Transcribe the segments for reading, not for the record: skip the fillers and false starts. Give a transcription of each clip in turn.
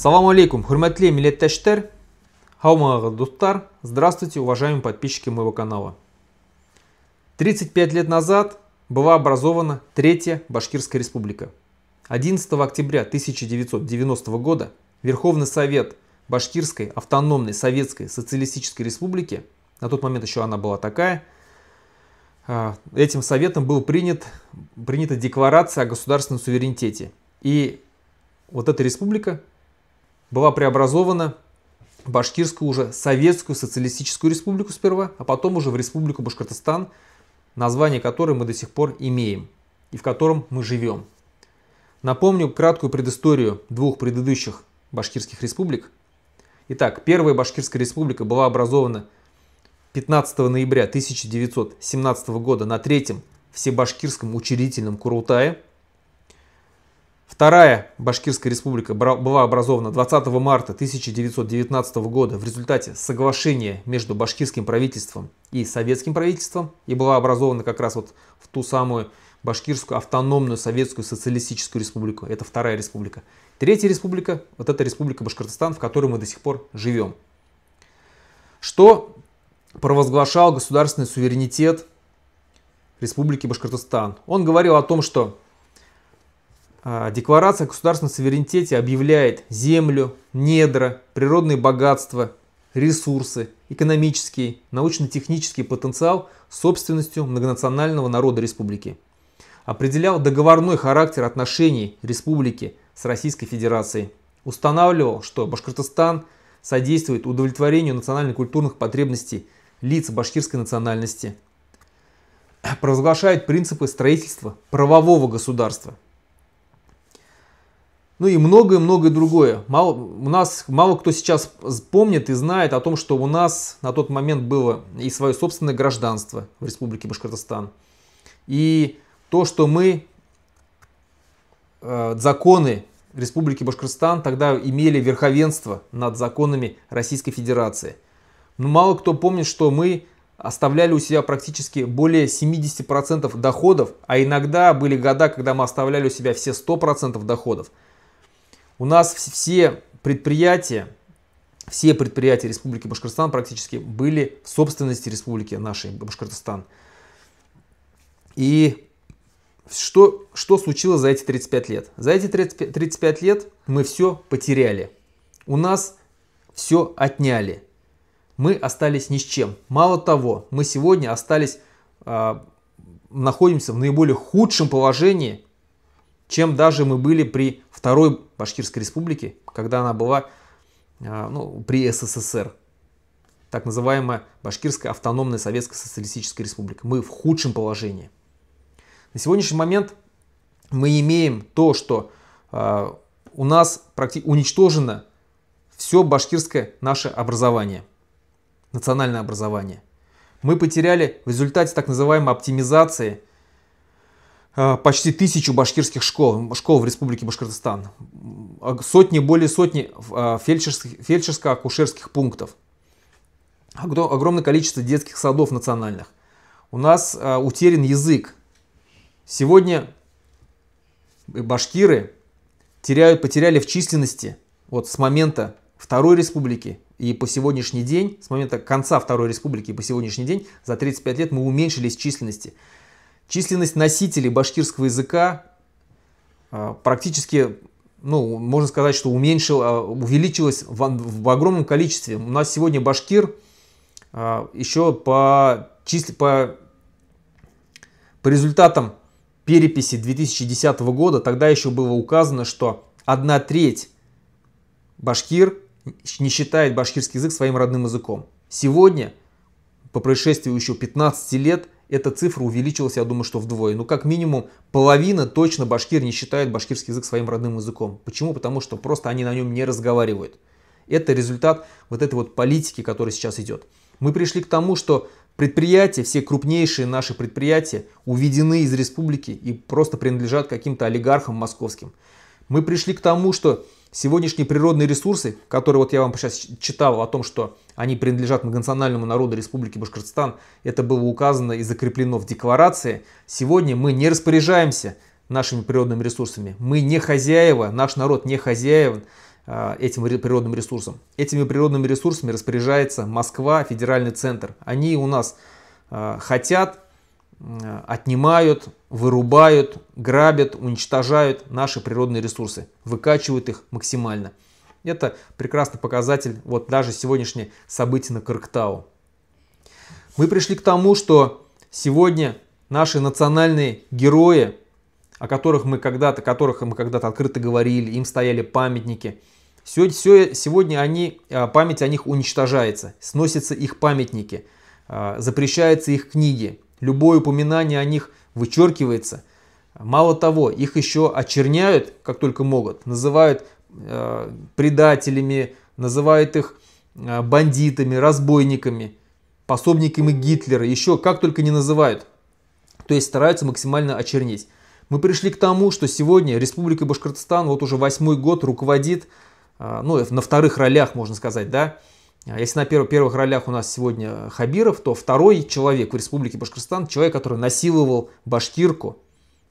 Салам алейкум, хурматле милләттәштәр, хаумагы достар, здравствуйте, уважаемые подписчики моего канала. 35 лет назад была образована Третья Башкирская республика. 11 октября 1990 года Верховный Совет Башкирской автономной Советской Социалистической Республики, на тот момент еще она была такая, этим советом была принята декларация о государственном суверенитете. И вот эта республика была преобразована в Башкирскую уже Советскую Социалистическую Республику сперва, а потом уже в Республику Башкортостан, название которой мы до сих пор имеем и в котором мы живем. Напомню краткую предысторию двух предыдущих башкирских республик. Итак, Первая Башкирская республика была образована 15 ноября 1917 года на Третьем Всебашкирском учредительном Курултае. Вторая Башкирская республика была образована 20 марта 1919 года в результате соглашения между башкирским правительством и советским правительством и была образована как раз вот в ту самую Башкирскую автономную Советскую Социалистическую Республику. Это вторая республика. Третья республика, вот это Республика Башкортостан, в которой мы до сих пор живем. Что провозглашал государственный суверенитет Республики Башкортостан? Он говорил о том, что Декларация о государственном суверенитете объявляет землю, недра, природные богатства, ресурсы, экономический, научно-технический потенциал собственностью многонационального народа республики. Определял договорной характер отношений республики с Российской Федерацией. Устанавливал, что Башкортостан содействует удовлетворению национально-культурных потребностей лиц башкирской национальности. Провозглашает принципы строительства правового государства. Ну и многое-многое другое. Мало кто сейчас помнит и знает о том, что у нас на тот момент было и свое собственное гражданство в Республике Башкортостан. И то, что мы, законы Республики Башкортостан тогда имели верховенство над законами Российской Федерации. Но мало кто помнит, что мы оставляли у себя практически более 70% доходов, а иногда были года, когда мы оставляли у себя все 100% доходов. У нас все предприятия Республики Башкортостан практически были в собственности Республики нашей Башкортостан. И что случилось за эти 35 лет? За эти 35 лет мы все потеряли. У нас все отняли. Мы остались ни с чем. Мало того, мы сегодня находимся в наиболее худшем положении, чем даже мы были при Второй Башкирской республике, когда она была при СССР. Так называемая Башкирская автономная Советская Социалистическая Республика. Мы в худшем положении. На сегодняшний момент мы имеем то, что у нас уничтожено все башкирское наше образование, национальное образование. Мы потеряли в результате так называемой оптимизации почти 1000 башкирских школ в Республике Башкортостан, более сотни фельдшерско-акушерских пунктов, огромное количество детских садов национальных. У нас утерян язык. Сегодня башкиры потеряли в численности вот с момента Второй Республики и по сегодняшний день, с момента конца Второй Республики и по сегодняшний день, за 35 лет мы уменьшились в численности. Численность носителей башкирского языка практически, можно сказать, что увеличилась в огромном количестве. У нас сегодня башкир еще по результатам переписи 2010 года, тогда еще было указано, что 1/3 башкир не считает башкирский язык своим родным языком. Сегодня, по прошествии еще 15 лет, эта цифра увеличилась, я думаю, что вдвое. Как минимум половина точно башкир не считает башкирский язык своим родным языком. Почему? Потому что просто они на нем не разговаривают. Это результат вот этой вот политики, которая сейчас идет. Мы пришли к тому, что предприятия, все крупнейшие наши предприятия уведены из республики и просто принадлежат каким-то олигархам московским. Мы пришли к тому, что сегодняшние природные ресурсы, которые вот я вам сейчас читал о том, что они принадлежат многонациональному народу Республики Башкортостан, это было указано и закреплено в декларации. Сегодня мы не распоряжаемся нашими природными ресурсами. Мы не хозяева, наш народ не хозяин этим природным ресурсам. Этими природными ресурсами распоряжается Москва, федеральный центр. Они у нас хотят, отнимают, вырубают, грабят, уничтожают наши природные ресурсы, выкачивают их максимально. Это прекрасный показатель вот даже сегодняшнее событие на Корктау. Мы пришли к тому, что сегодня наши национальные герои, о которых мы когда-то открыто говорили, им стояли памятники, сегодня память о них уничтожается, сносятся их памятники, запрещаются их книги, любое упоминание о них вычеркивается. Мало того, их еще очерняют, как только могут, называют предателями, называют их бандитами, разбойниками, пособниками Гитлера, еще как только не называют. То есть стараются максимально очернить. Мы пришли к тому, что сегодня Республика Башкортостан вот уже 8-й год руководит, ну, на вторых ролях, можно сказать, да. Если на первых ролях у нас сегодня Хабиров, то второй человек в Республике Башкортостан, человек, который насиловал башкирку.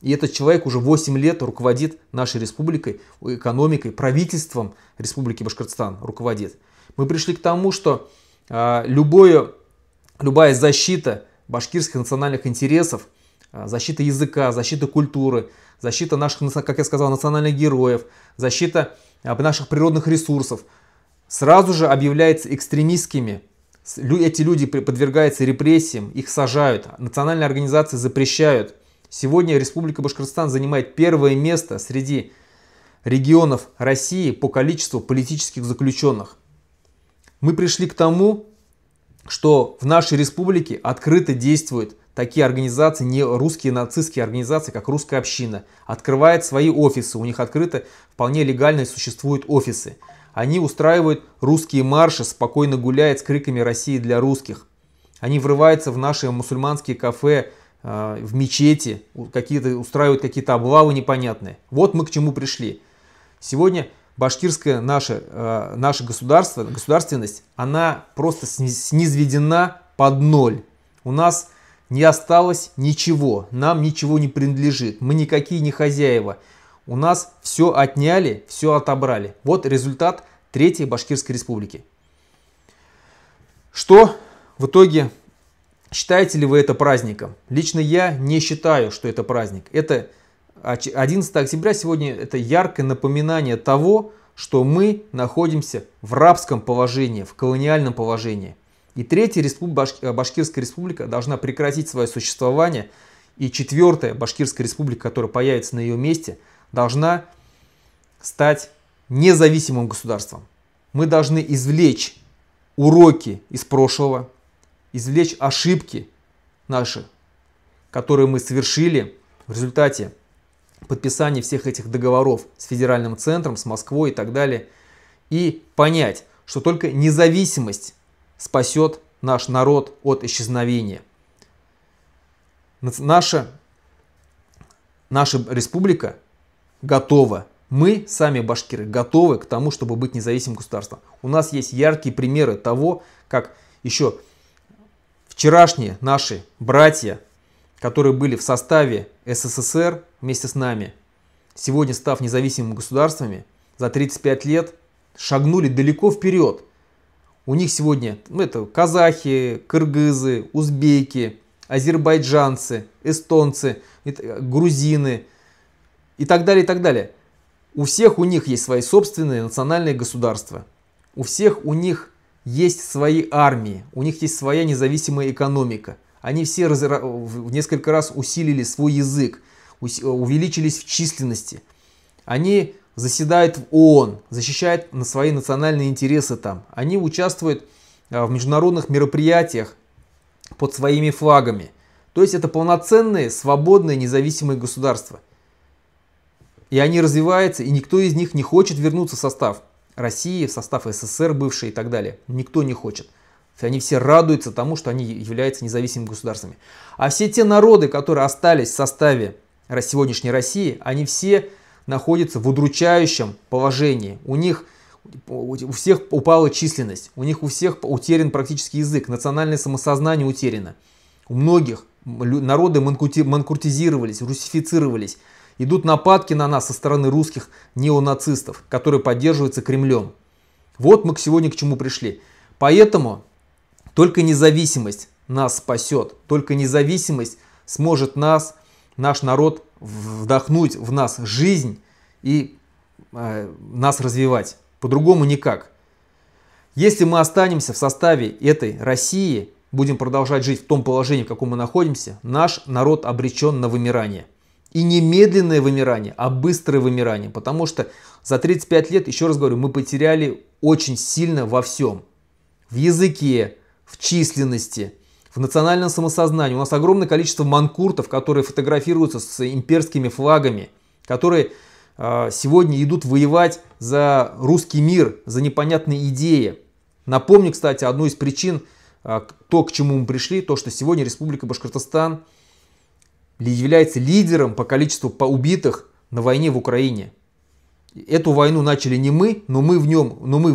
И этот человек уже 8 лет руководит нашей республикой, экономикой, правительством Республики Башкортостан руководит. Мы пришли к тому, что любая защита башкирских национальных интересов, защита языка, защита культуры, защита наших, как я сказал, национальных героев, защита наших природных ресурсов сразу же объявляется экстремистскими. Эти люди подвергаются репрессиям, их сажают, национальные организации запрещают. Сегодня Республика Башкортостан занимает первое место среди регионов России по количеству политических заключенных. Мы пришли к тому, что в нашей республике открыто действуют такие организации, не русские нацистские организации, как Русская община. Открывает свои офисы, у них открыто, вполне легально существуют офисы. Они устраивают русские марши, спокойно гуляют с криками «Россия для русских». Они врываются в наши мусульманские кафе, в мечети, устраивают какие-то облавы непонятные. Вот мы к чему пришли. Сегодня башкирская наша государственность, она просто снизведена под ноль. У нас не осталось ничего, нам ничего не принадлежит, мы никакие не хозяева. У нас все отняли, все отобрали. Вот результат Третьей Башкирской Республики. Что в итоге? Считаете ли вы это праздником? Лично я не считаю, что это праздник. Это 11 октября сегодня это яркое напоминание того, что мы находимся в рабском положении, в колониальном положении. И Третья Башкирская Республика должна прекратить свое существование. И Четвертая Башкирская Республика, которая появится на ее месте, должна стать независимым государством. Мы должны извлечь уроки из прошлого, извлечь ошибки наши, которые мы совершили в результате подписания всех этих договоров с федеральным центром, с Москвой и так далее, и понять, что только независимость спасет наш народ от исчезновения. Наша республика готова. Мы, сами башкиры, готовы к тому, чтобы быть независимым государством. У нас есть яркие примеры того, как еще вчерашние наши братья, которые были в составе СССР вместе с нами, сегодня став независимыми государствами, за 35 лет шагнули далеко вперед. У них сегодня это казахи, кыргызы, узбеки, азербайджанцы, эстонцы, грузины и так далее, и так далее. У всех у них есть свои собственные национальные государства. У всех у них есть свои армии, у них есть своя независимая экономика. Они все в несколько раз усилили свой язык, увеличились в численности. Они заседают в ООН, защищают свои национальные интересы там. Они участвуют в международных мероприятиях под своими флагами. То есть это полноценные, свободные, независимые государства. И они развиваются, и никто из них не хочет вернуться в состав России, в состав СССР бывший и так далее. Никто не хочет. Они все радуются тому, что они являются независимыми государствами. А все те народы, которые остались в составе сегодняшней России, они все находятся в удручающем положении. У всех упала численность, у них у всех утерян практически язык, национальное самосознание утеряно. У многих народы манкуртизировались, русифицировались. идут нападки на нас со стороны русских неонацистов, которые поддерживаются Кремлем. Вот мы сегодня к чему пришли. Поэтому только независимость нас спасет, только независимость сможет наш народ вдохнуть в нас жизнь и нас развивать. По-другому никак. Если мы останемся в составе этой России, будем продолжать жить в том положении, в каком мы находимся, наш народ обречен на вымирание. И не медленное вымирание, а быстрое вымирание. Потому что за 35 лет, еще раз говорю, мы потеряли очень сильно во всем. В языке, в численности, в национальном самосознании. У нас огромное количество манкуртов, которые фотографируются с имперскими флагами, которые сегодня идут воевать за русский мир, за непонятные идеи. Напомню, кстати, одну из причин, то, к чему мы пришли, то, что сегодня Республика Башкортостан является лидером по количеству убитых на войне в Украине. Эту войну начали не мы, но мы в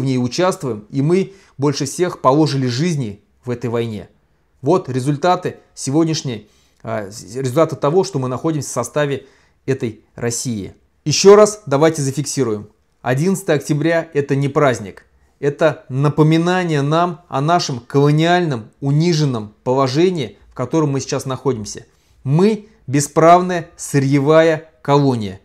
ней участвуем, и мы больше всех положили жизни в этой войне. Вот результаты сегодняшние, результаты того, что мы находимся в составе этой России. Еще раз давайте зафиксируем. 11 октября это не праздник. Это напоминание нам о нашем колониальном, униженном положении, в котором мы сейчас находимся. Мы бесправная сырьевая колония.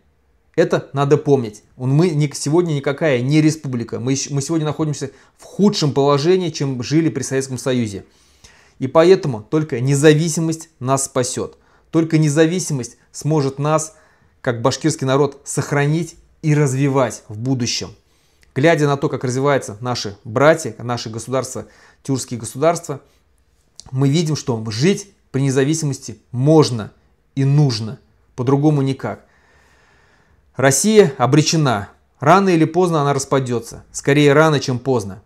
Это надо помнить. Мы сегодня никакая не республика. Мы сегодня находимся в худшем положении, чем жили при Советском Союзе. И поэтому только независимость нас спасет. Только независимость сможет нас, как башкирский народ, сохранить и развивать в будущем. Глядя на то, как развиваются наши братья, наши государства, тюркские государства, мы видим, что жить при независимости можно и нужно. По-другому никак. Россия обречена. Рано или поздно она распадется. Скорее рано, чем поздно.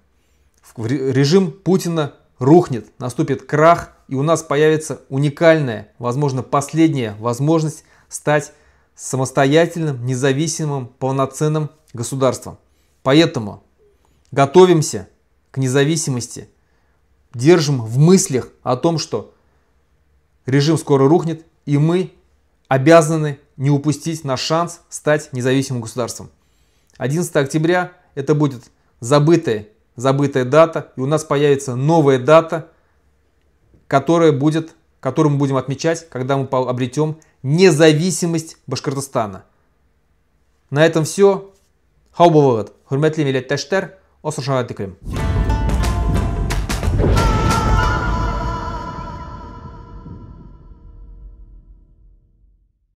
Режим Путина рухнет, наступит крах, и у нас появится уникальная, возможно, последняя возможность стать самостоятельным, независимым, полноценным государством. Поэтому готовимся к независимости, держим в мыслях о том, что режим скоро рухнет, и мы обязаны не упустить наш шанс стать независимым государством. 11 октября это будет забытая дата, и у нас появится новая дата, которую мы будем отмечать, когда мы обретем независимость Башкортостана. На этом все. Хау булыгыз, хөрмәтле милләттәшләр, асыршага тиклем.